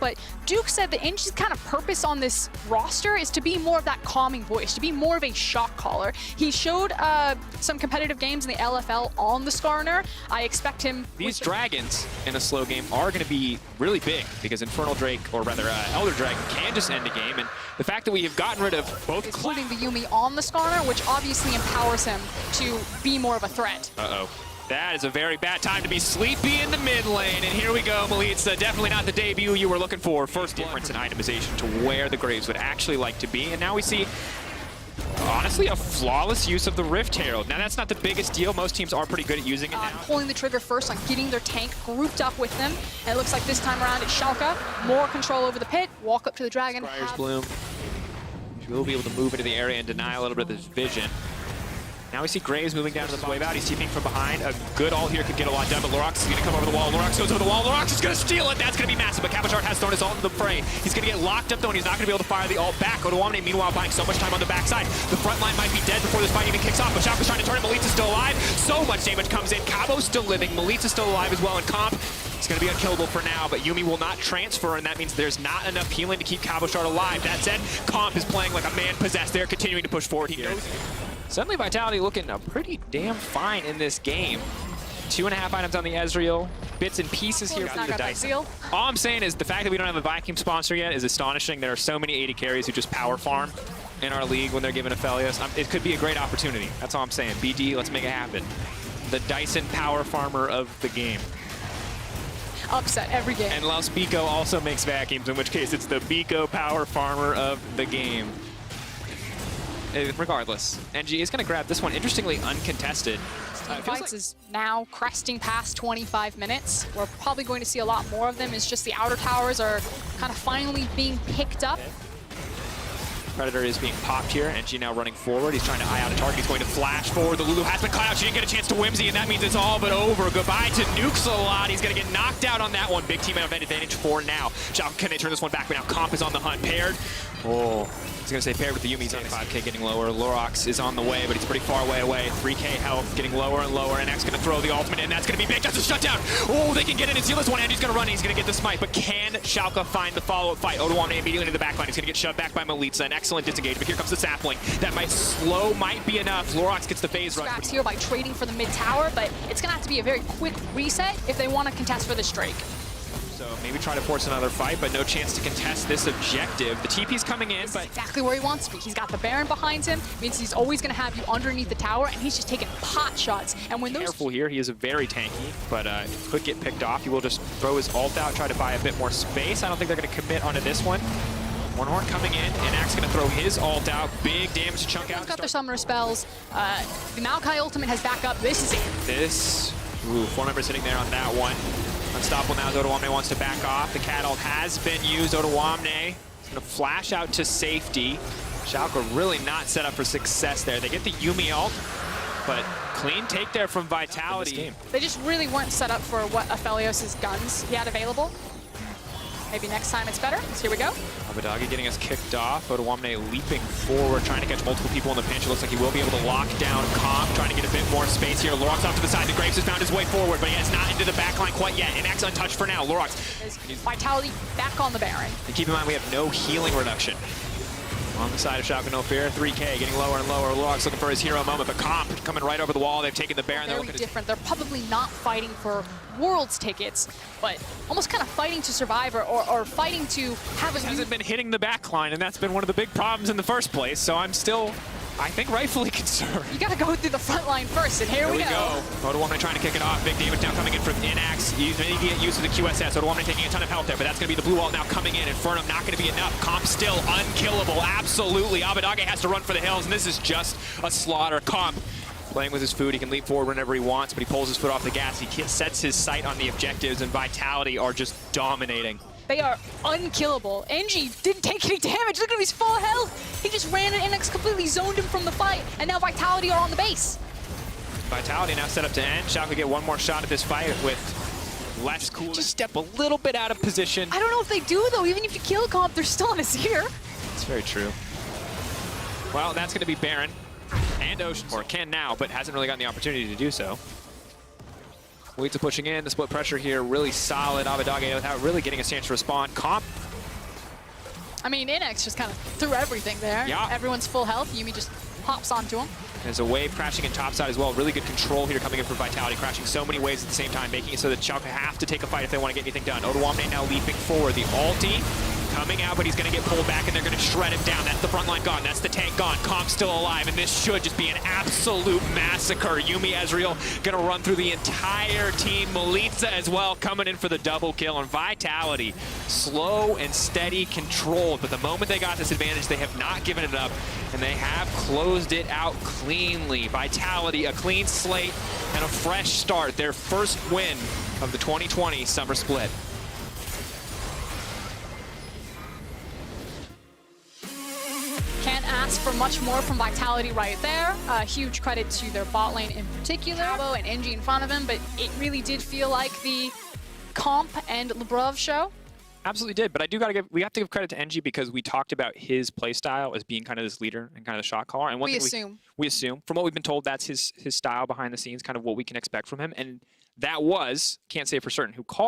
but Duke said that NG's kind of purpose on this roster is to be more of that calming voice, to be more of a shot caller. He showed some competitive games in the LFL on the Skarner. I expect him... These dragons in a slow game are going to be really big because Infernal Drake, or rather Elder Dragon, can just end the game. And the fact that we have gotten rid of both... Including the Yuumi on the Skarner, which obviously empowers him to be more of a threat. Uh-oh. That is a very bad time to be sleepy in the mid lane. And here we go, Melitza. Definitely not the debut you were looking for. First difference in itemization to where the Graves would actually like to be. And now we see, honestly, a flawless use of the Rift Herald. Now, that's not the biggest deal. Most teams are pretty good at using it now. Pulling the trigger first on getting their tank grouped up with them. And it looks like this time around it's Schalke. More control over the pit. Walk up to the dragon. Briar's Bloom. She will be able to move into the area and deny a little bit of this vision. Now we see Graves moving down to the wave out. He's TPing from behind. A good ult here could get a lot done, but Lorax is going to come over the wall. Lorax goes over the wall. Lorax is going to steal it. That's going to be massive, but Cabochard has thrown his ult into the fray. He's going to get locked up, though, and he's not going to be able to fire the ult back. Odoamne, meanwhile, buying so much time on the backside. The front line might be dead before this fight even kicks off, but Schalke's trying to turn it. Melitza's still alive. So much damage comes in. Cabo's still living. Melitza's still alive as well, and Comp is going to be unkillable for now, but Yuumi will not transfer, and that means there's not enough healing to keep Cabochard alive. That said, Comp is playing like a man possessed. They're continuing to push forward here. Suddenly Vitality looking pretty damn fine in this game. 2.5 items on the Ezreal, bits and pieces here for the Dice. All I'm saying is the fact that we don't have a Viking sponsor yet is astonishing. There are so many 80 carries who just power farm in our league when they're given Aphelios. It could be a great opportunity. That's all I'm saying. BD, let's make it happen. The Dyson power farmer of the game. Upset every game. And Laos Biko also makes vacuums, in which case it's the Biko power farmer of the game. Regardless, NG is going to grab this one, interestingly uncontested. Fights is now cresting past 25 minutes. We're probably going to see a lot more of them. It's just the outer towers are kind of finally being picked up. Predator is being popped here. NG now running forward. He's trying to eye out a target. He's going to flash forward. The Lulu has been caught out. She didn't get a chance to Whimsy, and that means it's all but over. Goodbye to Nuxalot. He's going to get knocked out on that one. Big team advantage for now. Schalke, can they turn this one back? But now Comp is on the hunt. Paired. Oh. I was going to say paired with the Yuumi. He's on 5k getting lower. Lorax is on the way, but he's pretty far away. 3k health getting lower and lower. And X going to throw the ultimate in. That's going to be big. That's a shutdown. Oh, they can get in and seal this one. Andy's going to run. He's going to get the smite. But can Schalke find the follow-up fight? Odoamne immediately into the backline. He's going to get shoved back by Melitza. An excellent disengage. But here comes the sapling. That might be enough. Lorax gets the phase run. Scraps here by trading for the mid tower, but it's going to have to be a very quick reset if they want to contest for this Drake. So maybe try to force another fight, but no chance to contest this objective. The TP's coming in, but exactly where he wants to be. He's got the Baron behind him, means he's always going to have you underneath the tower, and he's just taking pot shots. And when those careful here, he is very tanky, but could get picked off. He will just throw his ult out, try to buy a bit more space. I don't think they're going to commit onto this one. One Horn coming in, and Axe going to throw his ult out. Big damage to chunk out. He's got their summoner spells. The Maokai ultimate has backup. This is it. Ooh, 4 members sitting there on that one. Unstoppable now as Odoamne wants to back off. The cat ult has been used. Odoamne is going to flash out to safety. Schalke really not set up for success there. They get the Yuumi ult, but clean take there from Vitality. They just really weren't set up for what Aphelios' guns he had available. Maybe next time it's better. So here we go. Abadagi getting us kicked off. Odoamne leaping forward, trying to catch multiple people in the pinch. It looks like he will be able to lock down Comp, trying to get a bit more space here. Lorax off to the side. The Graves has found his way forward, but he is not into the backline quite yet. And X untouched for now. Lorax. Vitality back on the Baron. And keep in mind, we have no healing reduction. On the side of Schalke, no fear. 3k getting lower and lower. Lorax looking for his hero moment, but Comp coming right over the wall. They've taken the Baron. Very different. They're probably not fighting for Worlds tickets, but almost kind of fighting to survive or fighting to have a... He hasn't been hitting the backline, and that's been one of the big problems in the first place, so I'm still, I think, rightfully concerned. You got to go through the front line first, and here we go. Odoamne trying to kick it off. Big damage now coming in from Inax. He's going to get used to the QSS. Odoamne taking a ton of health there, but that's going to be the blue wall now coming in. Inferno not going to be enough. Comp still unkillable. Absolutely. Abadage has to run for the hills, and this is just a slaughter. Comp playing with his food. He can leap forward whenever he wants, but he pulls his foot off the gas. He sets his sight on the objectives, and Vitality are just dominating. They are unkillable. NG didn't take any damage. Look at him, he's full health. He just ran in and completely zoned him from the fight, and now Vitality are on the base. Vitality now set up to end. Schalke get one more shot at this fight with less cool. Just step a little bit out of position. I don't know if they do, though. Even if you kill Comp, they're still in his ear. It's very true. Well, that's going to be Baron and Ocean, or can now, but hasn't really gotten the opportunity to do so. Weeds pushing in, the split pressure here, really solid. Abadage without really getting a chance to respond. Comp. I mean, Inex just kind of threw everything there. Yeah. Everyone's full health. Yumi just hops onto him. There's a wave crashing in topside as well. Really good control here coming in for Vitality, crashing so many waves at the same time, making it so that Schalke have to take a fight if they want to get anything done. Odoamne now leaping forward. The ulti coming out, but he's going to get pulled back, and they're going to shred him down. That's the front line gone. That's the tank gone. Comp's still alive, and this should just be an absolute massacre. Yumi Ezreal going to run through the entire team. Melitza as well coming in for the double kill. And Vitality, slow and steady controlled, but the moment they got this advantage, they have not given it up, and they have closed it out cleanly. Vitality, a clean slate and a fresh start. Their first win of the 2020 Summer Split. Can't ask for much more from Vitality right there. Huge credit to their bot lane in particular. Cabo and NG in front of him, but it really did feel like the Comp and Lebrov show. Absolutely did, but we have to give credit to NG because we talked about his play style as being kind of this leader and kind of the shot caller. And We assume from what we've been told, that's his style behind the scenes, kind of what we can expect from him. And that was, can't say for certain who called.